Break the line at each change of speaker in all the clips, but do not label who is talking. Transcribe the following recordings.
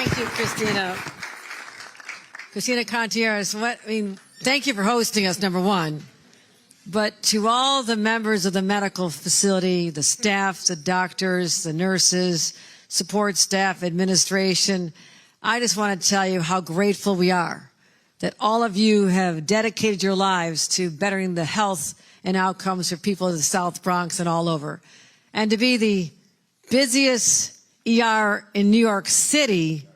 Thank you, Christina. Christina Contreras, thank you for hosting us, number one. But to all the members of the medical facility, the staff, the doctors, the nurses, support staff, administration, I just want to tell you how grateful we are that all of you have dedicated your lives to bettering the health and outcomes for people in the South Bronx and all over. And to be the busiest ER in New York City,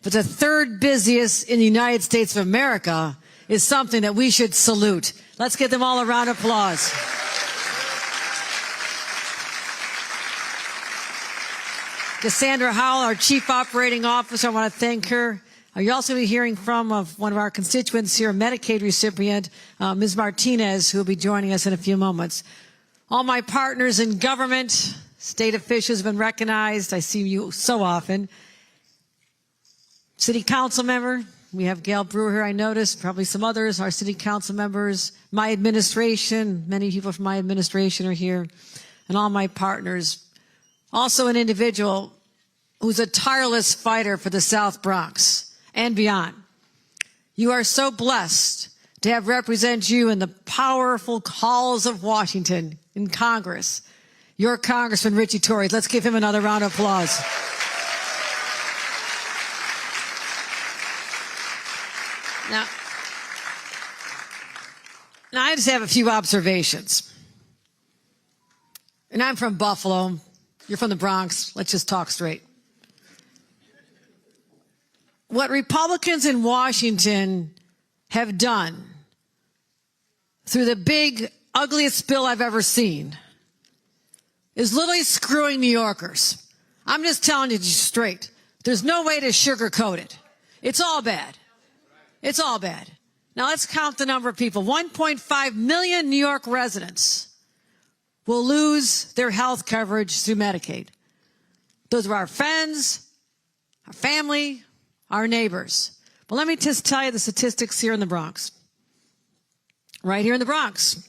but the third busiest in the United States of America, is something that we should salute. Let's give them all a round of applause. Cassandra Howell, our Chief Operating Officer, I want to thank her. You'll also be hearing from one of our constituents here, a Medicaid recipient, Ms. Martinez, who will be joining us in a few moments. All my partners in government, state officials have been recognized. I see you so often. City Council member, we have Gail Brewer here, I noticed, probably some others, our City Council members, my administration, many people from my administration are here, and all my partners. Also an individual who's a tireless fighter for the South Bronx and beyond. You are so blessed to have represent you in the powerful halls of Washington in Congress. Your Congressman, Richie Torres. Let's give him another round of applause. Now, I just have a few observations. And I'm from Buffalo. You're from the Bronx. Let's just talk straight. What Republicans in Washington have done through the big, ugliest bill I've ever seen is literally screwing New Yorkers. I'm just telling you straight. There's no way to sugarcoat it. It's all bad. It's all bad. Now let's count the number of people. 1.5 million New York residents will lose their health coverage through Medicaid. Those are our friends, our family, our neighbors. But let me just tell you the statistics here in the Bronx. Right here in the Bronx,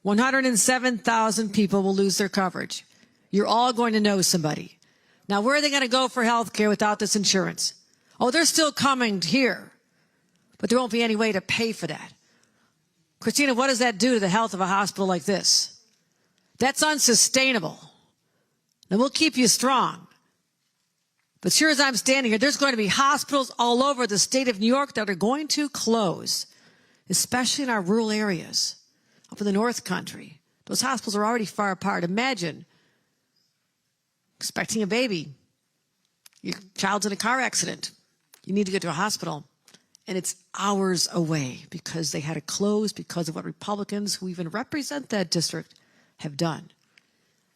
107,000 people will lose their coverage. You're all going to know somebody. Now, where are they going to go for health care without this insurance? Oh, they're still coming here, but there won't be any way to pay for that. Christina, what does that do to the health of a hospital like this? That's unsustainable. And we'll keep you strong. But sure as I'm standing here, there's going to be hospitals all over the state of New York that are going to close, especially in our rural areas, up in the North Country. Those hospitals are already far apart. Imagine expecting a baby. Your child's in a car accident. You need to get to a hospital. And it's hours away because they had to close because of what Republicans who even represent that district have done.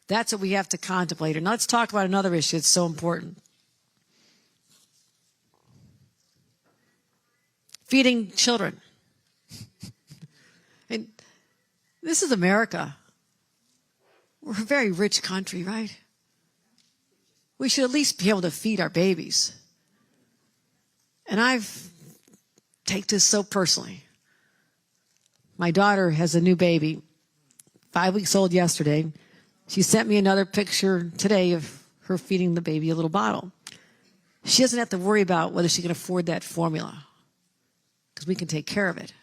That's what we have to contemplate. And let's talk about another issue that's so important. Feeding children. And this is America. We're a very rich country, right? We should at least be able to feed our babies. And I've take this so personally. My daughter has a new baby, 5 weeks old yesterday. She sent me another picture today of her feeding the baby a little bottle. She doesn't have to worry about whether she can afford that formula because we can take care of it.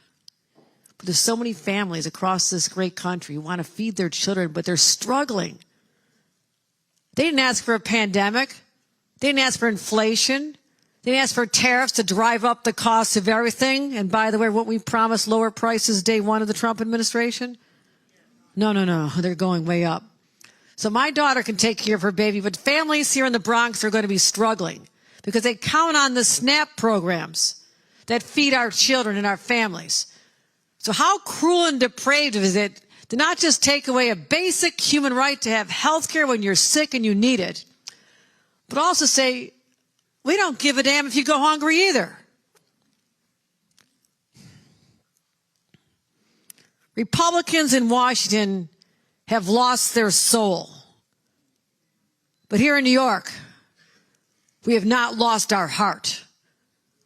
But there's so many families across this great country who want to feed their children, but they're struggling. They didn't ask for a pandemic. They didn't ask for inflation. They didn't ask for tariffs to drive up the cost of everything. And by the way, what we promised, lower prices day one of the Trump administration? No. They're going way up. So my daughter can take care of her baby, but families here in the Bronx are going to be struggling because they count on the SNAP programs that feed our children and our families. So how cruel and depraved is it to not just take away a basic human right to have health care when you're sick and you need it, but also say, we don't give a damn if you go hungry either. Republicans in Washington have lost their soul. But here in New York, we have not lost our heart.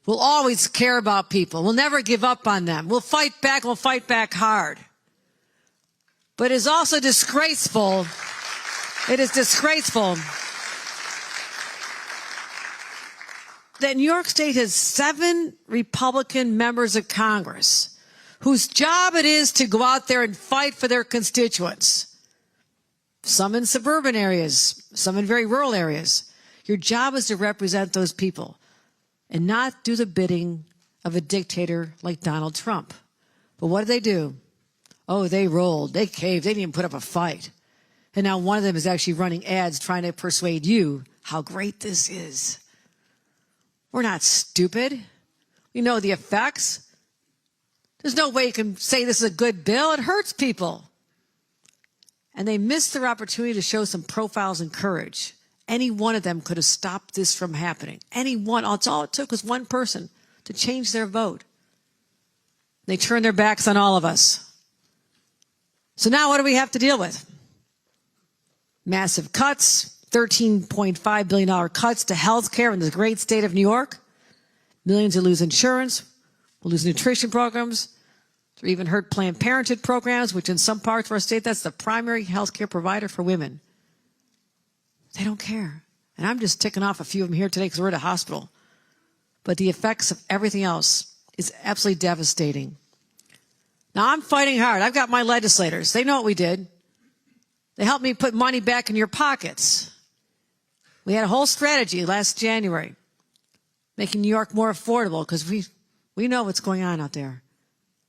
We'll always care about people. We'll never give up on them. We'll fight back. We'll fight back hard. But it is also disgraceful. It is disgraceful that New York State has 7 Republican members of Congress whose job it is to go out there and fight for their constituents. Some in suburban areas, some in very rural areas. Your job is to represent those people and not do the bidding of a dictator like Donald Trump. But what did they do? Oh, they rolled, they caved, they didn't even put up a fight. And now one of them is actually running ads trying to persuade you how great this is. We're not stupid. We know the effects. There's no way you can say this is a good bill. It hurts people. And they missed their opportunity to show some profiles and courage. Any one of them could have stopped this from happening. Any one. All it took was one person to change their vote. They turned their backs on all of us. So now what do we have to deal with? Massive cuts, $13.5 billion cuts to health care in the great state of New York. Millions will lose insurance, will lose nutrition programs, or even hurt Planned Parenthood programs, which in some parts of our state, that's the primary health care provider for women. They don't care. And I'm just ticking off a few of them here today because we're at a hospital. But the effects of everything else is absolutely devastating. Now, I'm fighting hard. I've got my legislators. They know what we did. They helped me put money back in your pockets. We had a whole strategy last January, making New York more affordable because we know what's going on out there.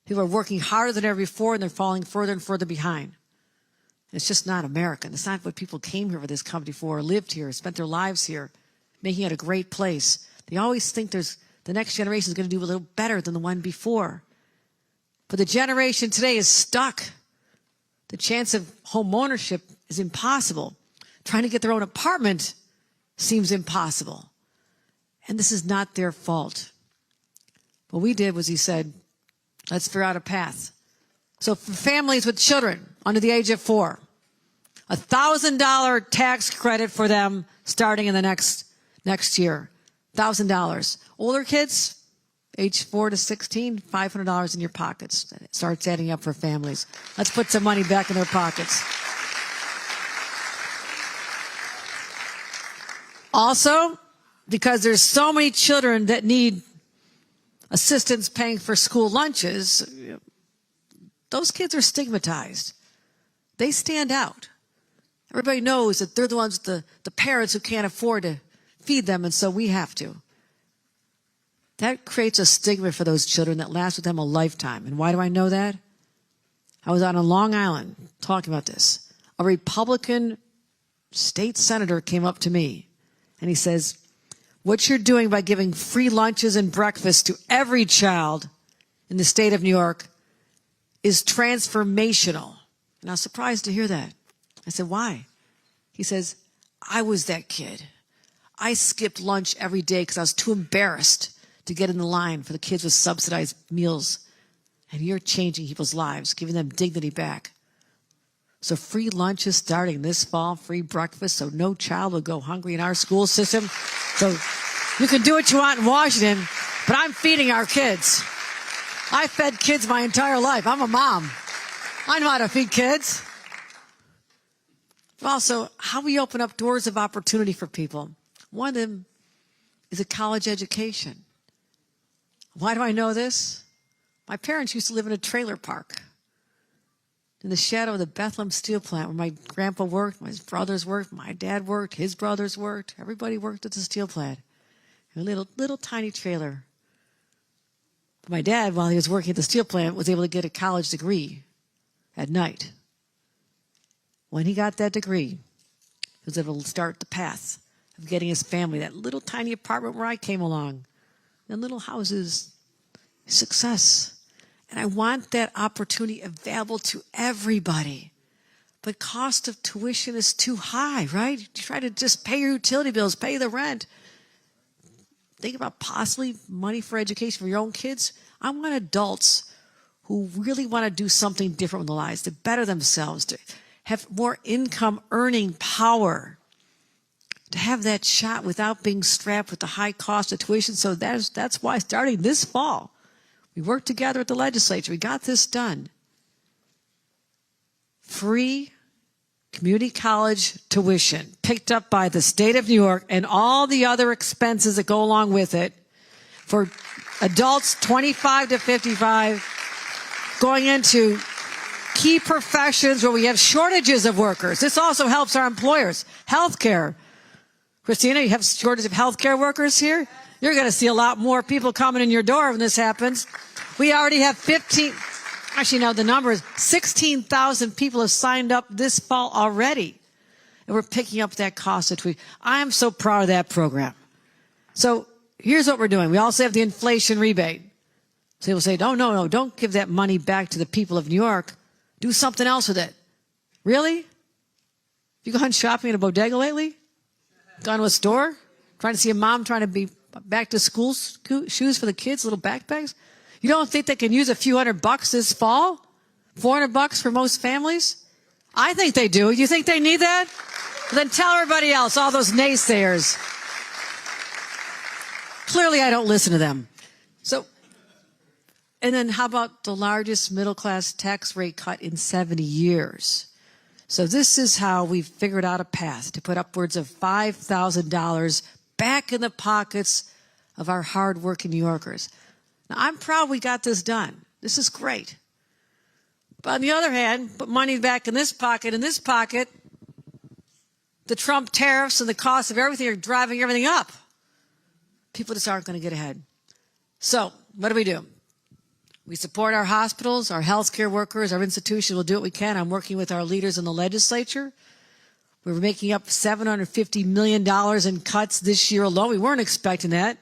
People are working harder than ever before, and they're falling further and further behind. It's just not American. It's not what people came here for this country for, lived here, spent their lives here, making it a great place. They always think the next generation is going to do a little better than the one before. But the generation today is stuck. The chance of home ownership is impossible. Trying to get their own apartment seems impossible. And this is not their fault. What we did was he said, let's figure out a path. So for families with children under the age of 4, $1,000 tax credit for them starting in the next year. $1,000. Older kids, age 4 to 16, $500 in your pockets. It starts adding up for families. Let's put some money back in their pockets. Also, because there's so many children that need assistance paying for school lunches, those kids are stigmatized. They stand out. Everybody knows that they're the ones, the parents who can't afford to feed them, and so we have to. That creates a stigma for those children that lasts with them a lifetime. And why do I know that? I was on Long Island talking about this. A Republican state senator came up to me, and he says, what you're doing by giving free lunches and breakfast to every child in the state of New York is transformational. And I was surprised to hear that. I said, why? He says, I was that kid. I skipped lunch every day because I was too embarrassed to get in the line for the kids with subsidized meals. And you're changing people's lives, giving them dignity back. So free lunches starting this fall, free breakfast, so no child will go hungry in our school system. So you can do what you want in Washington, but I'm feeding our kids. I fed kids my entire life. I'm a mom. I know how to feed kids. But also, how we open up doors of opportunity for people. One of them is a college education. Why do I know this? My parents used to live in a trailer park in the shadow of the Bethlehem steel plant where my grandpa worked, my brothers worked, my dad worked, his brothers worked. Everybody worked at the steel plant. A little tiny trailer. But my dad, while he was working at the steel plant, was able to get a college degree at night. When he got that degree, he was able to start the path of getting his family that little tiny apartment where I came along. And little houses, success. And I want that opportunity available to everybody. But cost of tuition is too high, right? You try to just pay your utility bills, pay the rent. Think about possibly money for education for your own kids. I want adults who really want to do something different with their lives, to better themselves, to have more income earning power, to have that shot without being strapped with the high cost of tuition. So that's why starting this fall, we worked together at the legislature. We got this done. Free community college tuition picked up by the state of New York and all the other expenses that go along with it for adults 25 to 55 going into key professions where we have shortages of workers. This also helps our employers. Healthcare. Christina, you have shortage of healthcare workers here? You're going to see a lot more people coming in your door when this happens. We already have actually no, the number is 16,000 people have signed up this fall already. And we're picking up that cost of tweet. I am so proud of that program. So here's what we're doing. We also have the inflation rebate. So people say, no, don't give that money back to the people of New York. Do something else with it. Really? You gone shopping at a bodega lately? Gone to a store? Trying to see a mom trying to be back to school shoes for the kids, little backpacks? You don't think they can use a few $100 this fall? $400 for most families? I think they do. You think they need that? Well, then tell everybody else, all those naysayers. Clearly, I don't listen to them. So, and then how about the largest middle-class tax rate cut in 70 years? So this is how we've figured out a path to put upwards of $5,000 back in the pockets of our hard-working New Yorkers. Now, I'm proud we got this done. This is great. But on the other hand, put money back in this pocket, the Trump tariffs and the cost of everything are driving everything up. People just aren't going to get ahead. So what do? We support our hospitals, our healthcare workers, our institutions. We'll do what we can. I'm working with our leaders in the legislature. We were making up $750 million in cuts this year alone. We weren't expecting that.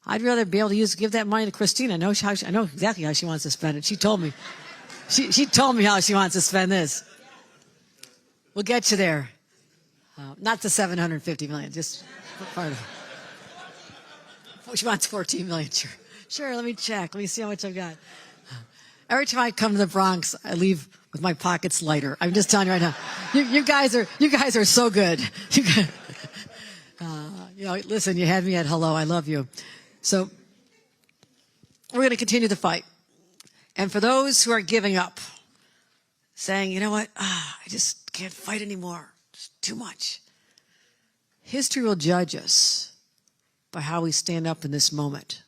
I'd rather be able to give that money to Christina. I know exactly how she wants to spend it. She told me. She told me how she wants to spend this. We'll get you there. Not the $750 million, just part of it. She wants $14 million. Sure, let me check. Let me see how much I've got. Every time I come to the Bronx, I leave with my pockets lighter. I'm just telling you right now. You guys are so good. Listen, you had me at hello. I love you. So we're going to continue the fight. And for those who are giving up, saying, you know what, I just can't fight anymore. It's too much. History will judge us by how we stand up in this moment.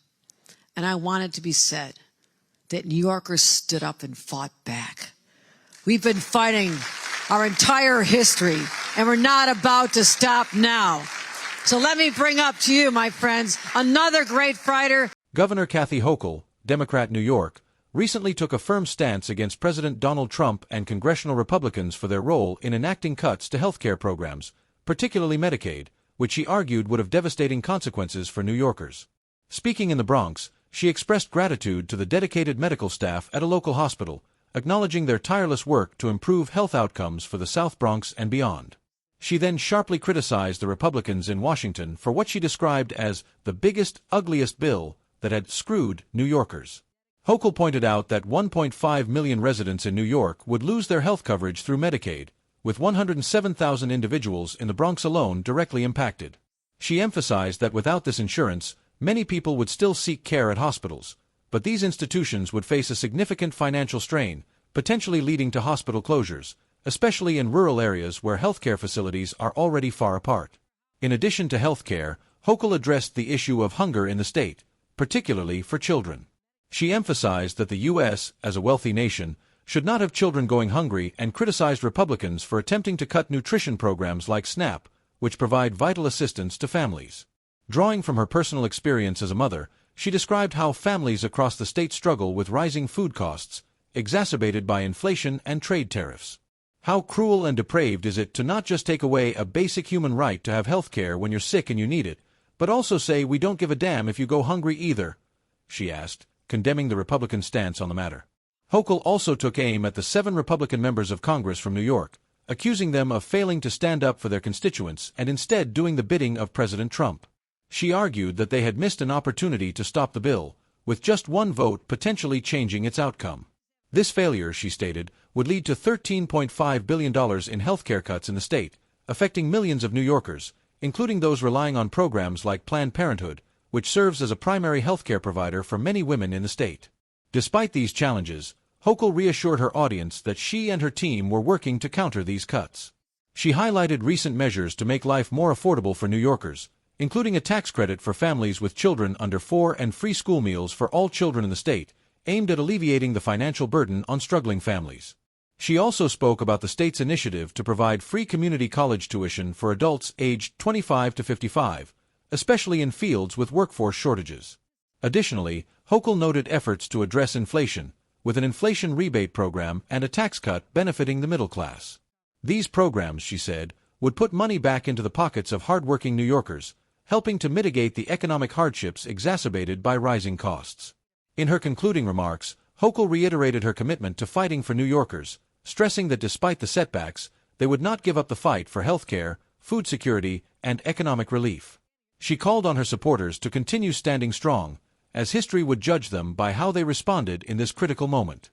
And I want it to be said that New Yorkers stood up and fought back. We've been fighting our entire history, and we're not about to stop now. So let me bring up to you, my friends, another great fighter.
Governor Kathy Hochul, Democrat, New York, recently took a firm stance against President Donald Trump and congressional Republicans for their role in enacting cuts to health care programs, particularly Medicaid, which she argued would have devastating consequences for New Yorkers. Speaking in the Bronx, she expressed gratitude to the dedicated medical staff at a local hospital, acknowledging their tireless work to improve health outcomes for the South Bronx and beyond. She then sharply criticized the Republicans in Washington for what she described as the biggest, ugliest bill that had screwed New Yorkers. Hochul pointed out that 1.5 million residents in New York would lose their health coverage through Medicaid, with 107,000 individuals in the Bronx alone directly impacted. She emphasized that without this insurance, many people would still seek care at hospitals, but these institutions would face a significant financial strain, potentially leading to hospital closures, especially in rural areas where healthcare facilities are already far apart. In addition to healthcare, Hochul addressed the issue of hunger in the state, particularly for children. She emphasized that the U.S., as a wealthy nation, should not have children going hungry and criticized Republicans for attempting to cut nutrition programs like SNAP, which provide vital assistance to families. Drawing from her personal experience as a mother, she described how families across the state struggle with rising food costs, exacerbated by inflation and trade tariffs. How cruel and depraved is it to not just take away a basic human right to have health care when you're sick and you need it, but also say we don't give a damn if you go hungry either, she asked, condemning the Republican stance on the matter. Hochul also took aim at the 7 Republican members of Congress from New York, accusing them of failing to stand up for their constituents and instead doing the bidding of President Trump. She argued that they had missed an opportunity to stop the bill, with just one vote potentially changing its outcome. This failure, she stated, would lead to $13.5 billion in health care cuts in the state, affecting millions of New Yorkers, including those relying on programs like Planned Parenthood, which serves as a primary health care provider for many women in the state. Despite these challenges, Hochul reassured her audience that she and her team were working to counter these cuts. She highlighted recent measures to make life more affordable for New Yorkers, including a tax credit for families with children under 4 and free school meals for all children in the state, aimed at alleviating the financial burden on struggling families. She also spoke about the state's initiative to provide free community college tuition for adults aged 25 to 55, especially in fields with workforce shortages. Additionally, Hochul noted efforts to address inflation, with an inflation rebate program and a tax cut benefiting the middle class. These programs, she said, would put money back into the pockets of hardworking New Yorkers, helping to mitigate the economic hardships exacerbated by rising costs. In her concluding remarks, Hochul reiterated her commitment to fighting for New Yorkers, stressing that despite the setbacks, they would not give up the fight for health care, food security, and economic relief. She called on her supporters to continue standing strong, as history would judge them by how they responded in this critical moment.